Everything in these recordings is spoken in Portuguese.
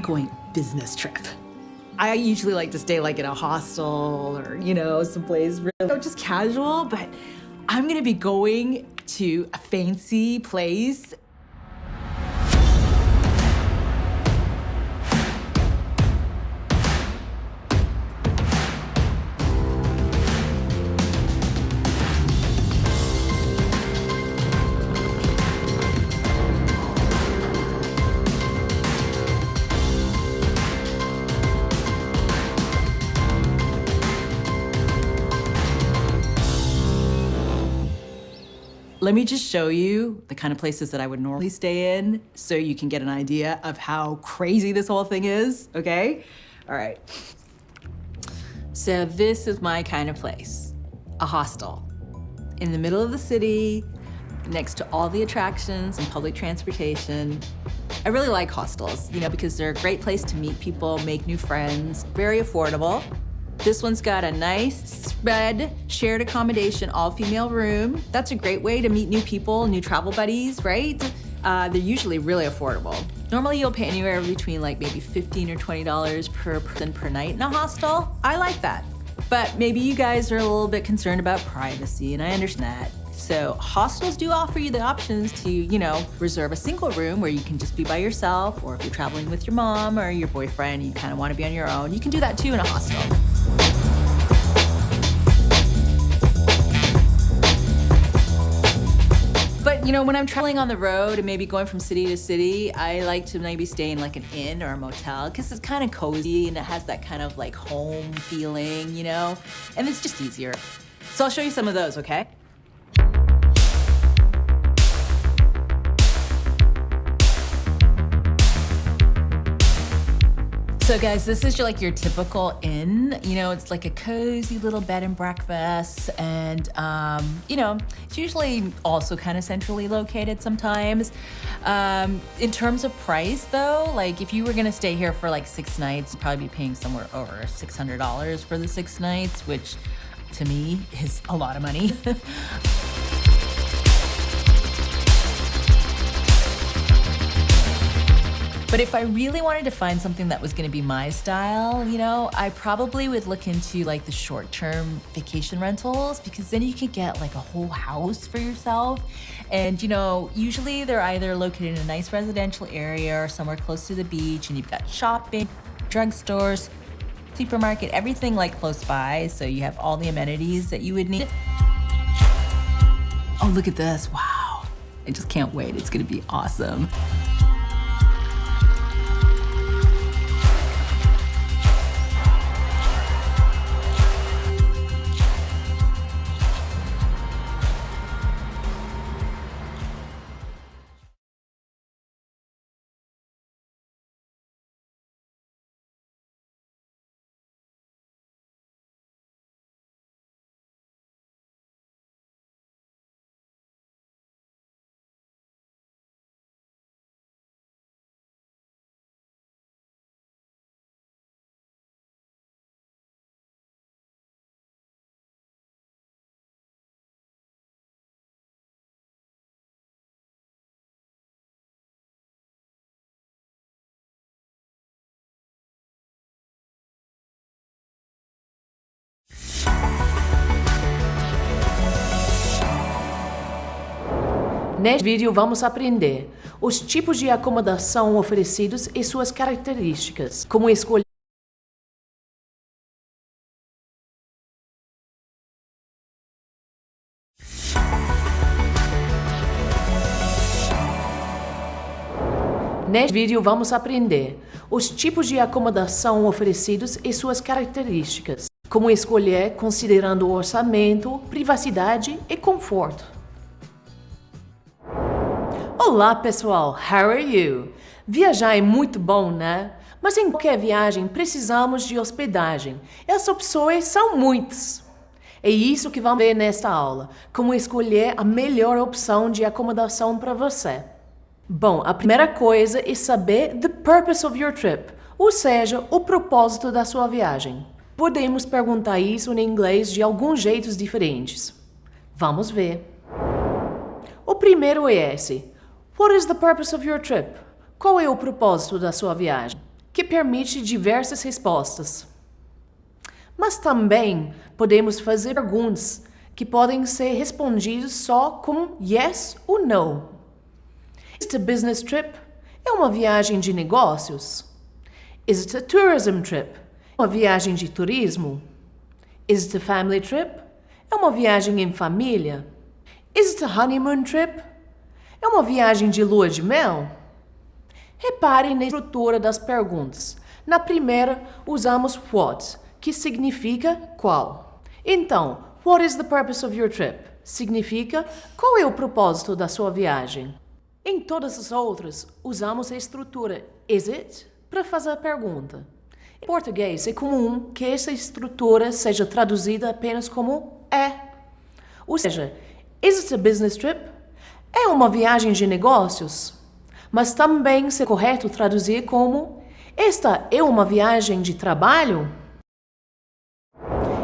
going business trip. I usually like to stay like in a hostel or, you know, someplace really just casual, but I'm gonna be going to a fancy place. Let me just show you the kind of places that I would normally stay in so you can get an idea of how crazy this whole thing is, okay? All right. So this is my kind of place, a hostel. In the middle of the city, next to all the attractions and public transportation. I really like hostels, you know, because they're a great place to meet people, make new friends, very affordable. This one's got a nice spread, shared accommodation, all-female room. That's a great way to meet new people, new travel buddies, right? They're usually really affordable. Normally you'll pay anywhere between like maybe $15 or $20 per person per night in a hostel. I like that. But maybe you guys are a little bit concerned about privacy, and I understand that. So hostels do offer you the options to, you know, reserve a single room where you can just be by yourself, or if you're traveling with your mom or your boyfriend, you kind of want to be on your own, you can do that too in a hostel. But you know, when I'm traveling on the road and maybe going from city to city, I like to maybe stay in like an inn or a motel because it's kind of cozy and it has that kind of like home feeling, you know, and it's just easier. So I'll show you some of those, okay? So guys, this is like your typical inn. You know, it's like a cozy little bed and breakfast, and you know, it's usually also kind of centrally located sometimes. In terms of price though, like if you were gonna stay here for like 6 nights, you'd probably be paying somewhere over $600 for the 6 nights, which to me is a lot of money. But if I really wanted to find something that was gonna be my style, you know, I probably would look into like the short-term vacation rentals, because then you can get like a whole house for yourself. And you know, usually they're either located in a nice residential area or somewhere close to the beach, and you've got shopping, drugstores, supermarket, everything like close by, so you have all the amenities that you would need. Oh, look at this, wow. I just can't wait, it's gonna be awesome. Neste vídeo vamos aprender os tipos de acomodação oferecidos e suas características, como escolher. Neste vídeo vamos aprender os tipos de acomodação oferecidos e suas características, como escolher considerando orçamento, privacidade e conforto. Olá pessoal, how are you? Viajar é muito bom, né? Mas em qualquer viagem precisamos de hospedagem. E as opções são muitas. É isso que vamos ver nesta aula, como escolher a melhor opção de acomodação para você. Bom, a primeira coisa é saber the purpose of your trip, ou seja, o propósito da sua viagem. Podemos perguntar isso em inglês de alguns jeitos diferentes. Vamos ver. O primeiro é esse. What is the purpose of your trip? Qual é o propósito da sua viagem? que permite diversas respostas. Mas também podemos fazer perguntas que podem ser respondidas só com yes ou no. Is it a business trip? É uma viagem de negócios? Is it a tourism trip? É uma viagem de turismo? Is it a family trip? É uma viagem em família? Is it a honeymoon trip? É uma viagem de lua de mel? Repare na estrutura das perguntas. Na primeira, usamos what, que significa qual. Então, what is the purpose of your trip? Significa qual é o propósito da sua viagem. Em todas as outras, usamos a estrutura is it para fazer a pergunta. Em português, é comum que essa estrutura seja traduzida apenas como é. Ou seja, is it a business trip? É uma viagem de negócios? Mas também é correto traduzir como esta é uma viagem de trabalho?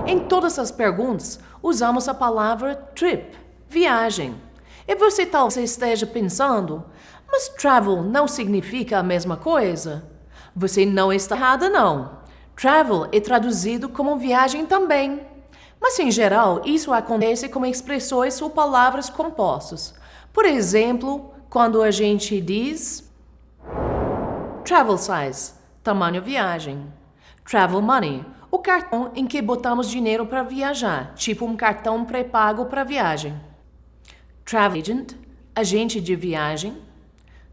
Em todas as perguntas, usamos a palavra trip, viagem. E você talvez esteja pensando, mas travel não significa a mesma coisa? Você não está errada, não. Travel é traduzido como viagem também. Mas, em geral, isso acontece com expressões ou palavras compostas. Por exemplo, quando a gente diz travel size, tamanho viagem. Travel money, o cartão em que botamos dinheiro para viajar, tipo um cartão pré-pago para viagem. Travel agent, agente de viagem.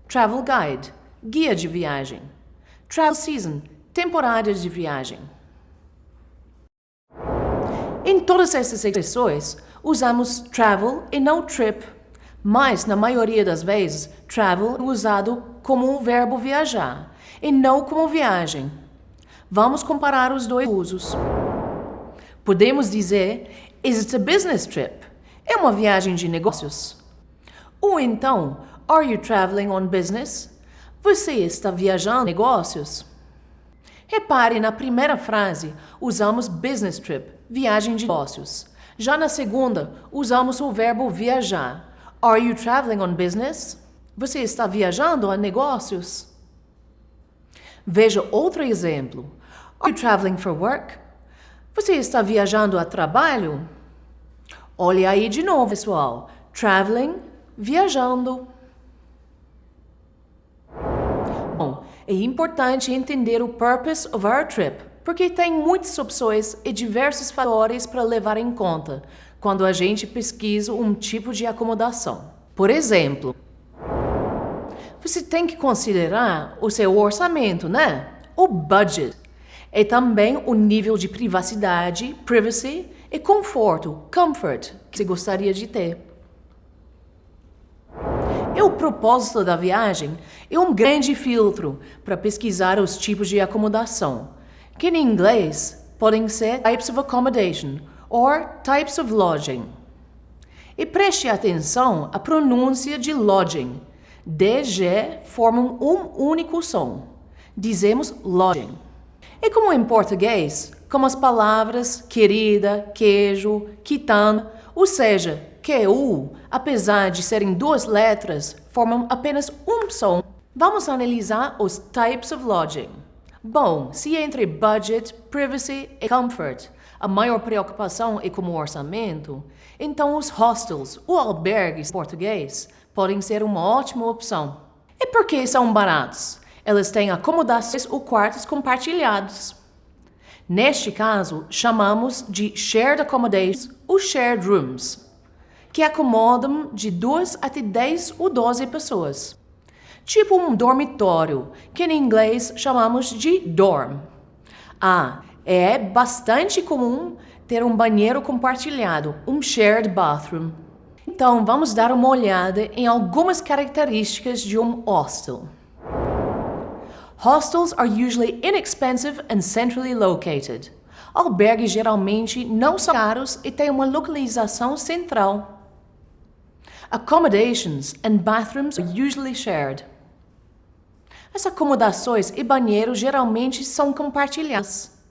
Travel guide, guia de viagem. Travel season, temporada de viagem. Em todas essas expressões, usamos travel e não trip, mas na maioria das vezes, travel é usado como um verbo viajar e não como viagem. Vamos comparar os dois usos. Podemos dizer, is it a business trip? É uma viagem de negócios? Ou então, are you traveling on business? Você está viajando negócios? Repare, na primeira frase, usamos business trip, viagem de negócios. Já na segunda, usamos o verbo viajar. Are you traveling on business? Você está viajando a negócios? Veja outro exemplo. Are you traveling for work? Você está viajando a trabalho? Olhe aí de novo, pessoal. Traveling, viajando. Bom, é importante entender o purpose of our trip, porque tem muitas opções e diversos fatores para levar em conta quando a gente pesquisa um tipo de acomodação. Por exemplo, você tem que considerar o seu orçamento, né? O budget. E também o nível de privacidade, privacy, e conforto, comfort, que você gostaria de ter. E o propósito da viagem é um grande filtro para pesquisar os tipos de acomodação, que em inglês podem ser types of accommodation or types of lodging. E preste atenção à pronúncia de lodging. DG formam um único som. Dizemos lodging. E como em português, como as palavras querida, queijo, quitanda, ou seja, QU, apesar de serem duas letras, formam apenas um som. Vamos analisar os types of lodging. Bom, se entre budget, privacy e comfort a maior preocupação é com o orçamento, então os hostels ou albergues em português podem ser uma ótima opção. E por que são baratos? Elas têm acomodações ou quartos compartilhados. Neste caso, chamamos de shared accommodations ou shared rooms, que acomodam de 2 até 10 ou 12 pessoas. Tipo um dormitório, que em inglês chamamos de dorm. É bastante comum ter um banheiro compartilhado, um shared bathroom. Então, vamos dar uma olhada em algumas características de um hostel. Hostels are usually inexpensive and centrally located. Albergues geralmente não são caros e têm uma localização central. Accommodations and bathrooms are usually shared. As acomodações e banheiros geralmente são compartilhados.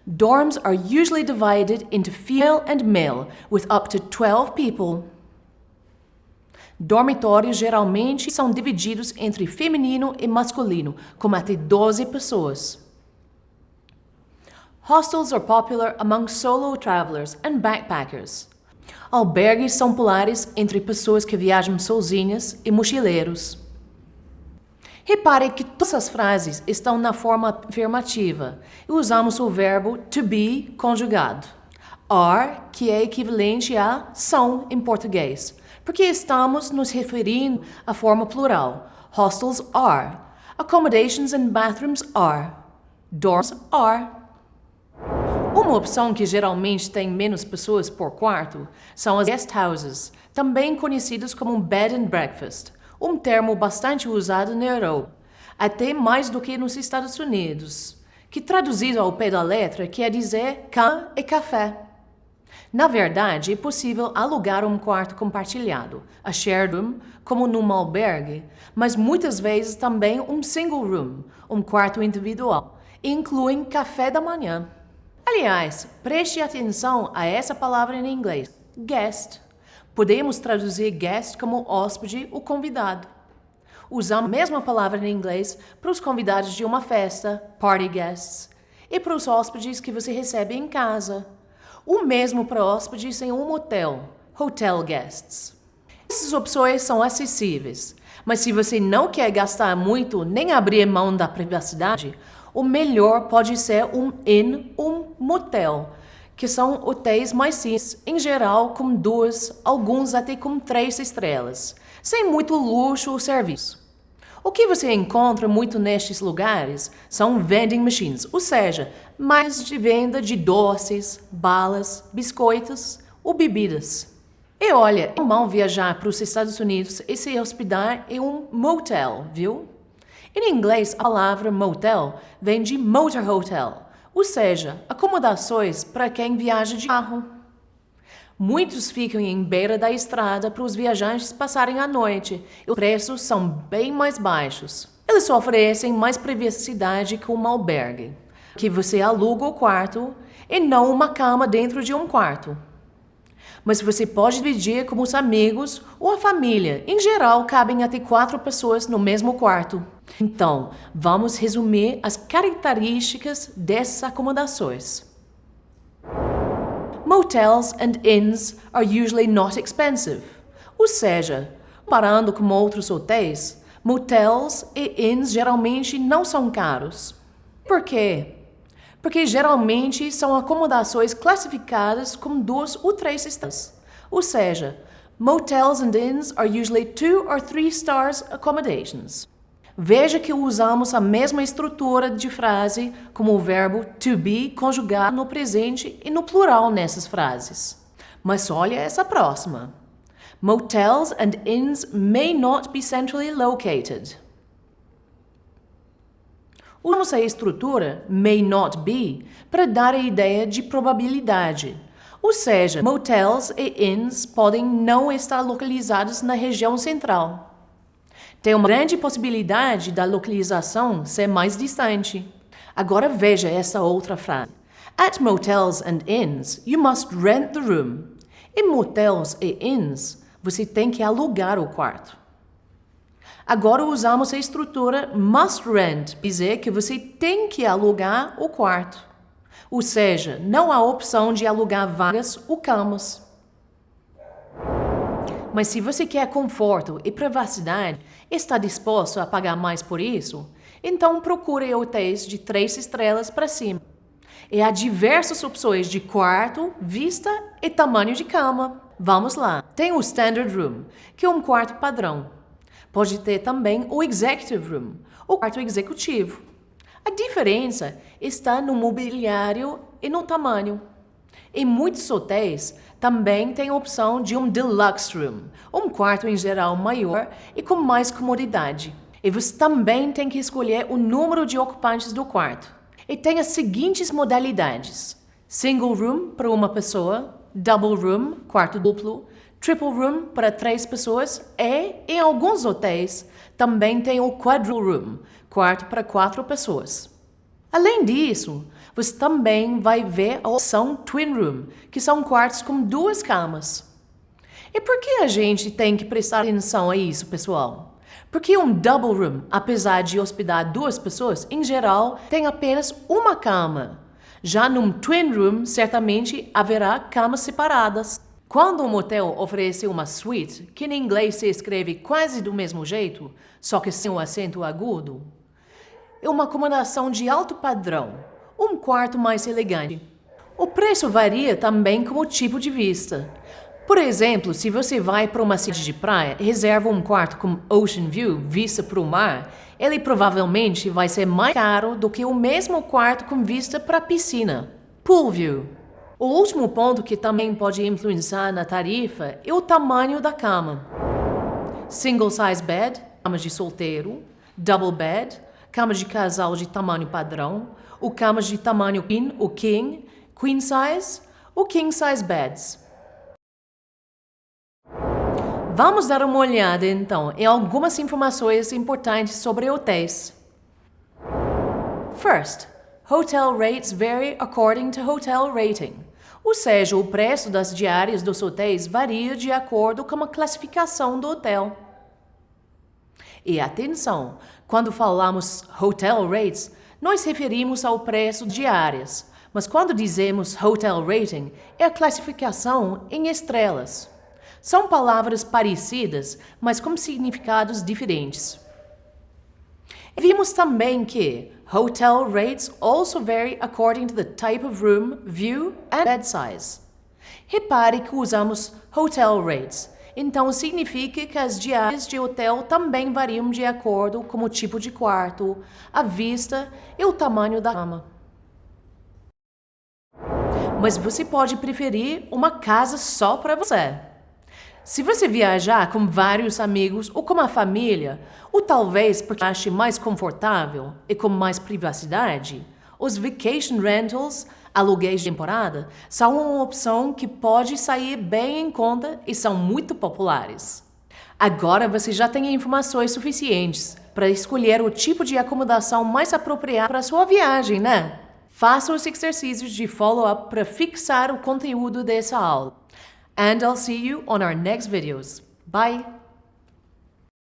Dorms are usually divided into female and male with up to 12 people. Dormitórios geralmente são divididos entre feminino e masculino, com até 12 pessoas. Hostels are popular among solo travelers and backpackers. Albergues são populares entre pessoas que viajam sozinhas e mochileiros. Repare que todas as frases estão na forma afirmativa e usamos o verbo to be conjugado. Are, que é equivalente a são em português, porque estamos nos referindo à forma plural. Hostels are. Accommodations and bathrooms are. Dorms are. Uma opção que geralmente tem menos pessoas por quarto são as guest houses, também conhecidas como bed and breakfast, um termo bastante usado na Europa, até mais do que nos Estados Unidos, que traduzido ao pé da letra quer dizer cama e café. Na verdade, é possível alugar um quarto compartilhado, a shared room, como num albergue, mas muitas vezes também um single room, um quarto individual, e incluem café da manhã. Aliás, preste atenção a essa palavra em inglês, guest. Podemos traduzir guest como hóspede ou convidado. Usamos a mesma palavra em inglês para os convidados de uma festa, party guests, e para os hóspedes que você recebe em casa. O mesmo para hóspedes em um hotel, hotel guests. Essas opções são acessíveis, mas se você não quer gastar muito nem abrir mão da privacidade, o melhor pode ser um inn ou um motel, que são hotéis mais simples, em geral com 2, alguns até com 3 estrelas, sem muito luxo ou serviço. O que você encontra muito nestes lugares são vending machines, ou seja, mais de venda de doces, balas, biscoitos ou bebidas. E olha, é bom viajar para os Estados Unidos e se hospedar em um motel, viu? Em inglês, a palavra motel vem de motor hotel, ou seja, acomodações para quem viaja de carro. Muitos ficam em beira da estrada para os viajantes passarem a noite e os preços são bem mais baixos. Eles oferecem mais privacidade que um albergue, que você aluga o quarto e não uma cama dentro de um quarto. Mas você pode dividir com os amigos ou a família. Em geral, cabem até 4 pessoas no mesmo quarto. Então, vamos resumir as características dessas acomodações. Motels and inns are usually not expensive. Ou seja, comparando com outros hotéis, motels e inns geralmente não são caros. Por quê? Porque geralmente são acomodações classificadas como 2 ou 3 estrelas. Ou seja, motels and inns are usually 2 or 3 stars accommodations. Veja que usamos a mesma estrutura de frase como o verbo to be conjugado no presente e no plural nessas frases. Mas olha essa próxima. Motels and inns may not be centrally located. Usamos a estrutura may not be para dar a ideia de probabilidade. Ou seja, motels e inns podem não estar localizados na região central. Tem uma grande possibilidade da localização ser mais distante. Agora veja essa outra frase. At motels and inns, you must rent the room. Em motels e inns, você tem que alugar o quarto. Agora usamos a estrutura must rent, dizer que você tem que alugar o quarto. Ou seja, não há opção de alugar vagas ou camas. Mas se você quer conforto e privacidade e está disposto a pagar mais por isso, então procure hotéis de 3 estrelas para cima. E há diversas opções de quarto, vista e tamanho de cama. Vamos lá. Tem o Standard Room, que é um quarto padrão. Pode ter também o Executive Room, o quarto executivo. A diferença está no mobiliário e no tamanho. Em muitos hotéis, também tem a opção de um Deluxe Room, um quarto em geral maior e com mais comodidade. E você também tem que escolher o número de ocupantes do quarto. E tem as seguintes modalidades: Single Room para uma pessoa, Double Room, quarto duplo, Triple Room para 3 pessoas e, em alguns hotéis, também tem o Quadruple Room, quarto para 4 pessoas. Além disso, você também vai ver a opção Twin Room, que são quartos com 2 camas. E por que a gente tem que prestar atenção a isso, pessoal? Porque um double room, apesar de hospedar 2 pessoas, em geral tem apenas uma cama. Já num twin room, certamente haverá camas separadas. Quando um motel oferece uma suite, que em inglês se escreve quase do mesmo jeito, só que sem o acento agudo, é uma acomodação de alto padrão, um quarto mais elegante. O preço varia também com o tipo de vista. Por exemplo, se você vai para uma cidade de praia e reserva um quarto com ocean view, vista para o mar, ele provavelmente vai ser mais caro do que o mesmo quarto com vista para a piscina, pool view. O último ponto que também pode influenciar na tarifa é o tamanho da cama. Single size bed, camas de solteiro, double bed, camas de casal de tamanho padrão, ou camas de tamanho queen, o king, queen size, ou king size beds. Vamos dar uma olhada então em algumas informações importantes sobre hotéis. First, hotel rates vary according to hotel rating. Ou seja, o preço das diárias dos hotéis varia de acordo com a classificação do hotel. E atenção, quando falamos hotel rates, nós referimos ao preço de diárias, mas quando dizemos hotel rating, é a classificação em estrelas. São palavras parecidas, mas com significados diferentes. Vimos também que hotel rates also vary according to the type of room, view and bed size. Repare que usamos hotel rates, então significa que as diárias de hotel também variam de acordo com o tipo de quarto, a vista e o tamanho da cama. Mas você pode preferir uma casa só para você. Se você viajar com vários amigos ou com a família, ou talvez porque ache mais confortável e com mais privacidade, os vacation rentals, aluguéis de temporada, são uma opção que pode sair bem em conta e são muito populares. Agora você já tem informações suficientes para escolher o tipo de acomodação mais apropriado para a sua viagem, né? Faça os exercícios de follow-up para fixar o conteúdo dessa aula. And I'll see you on our next videos. Bye!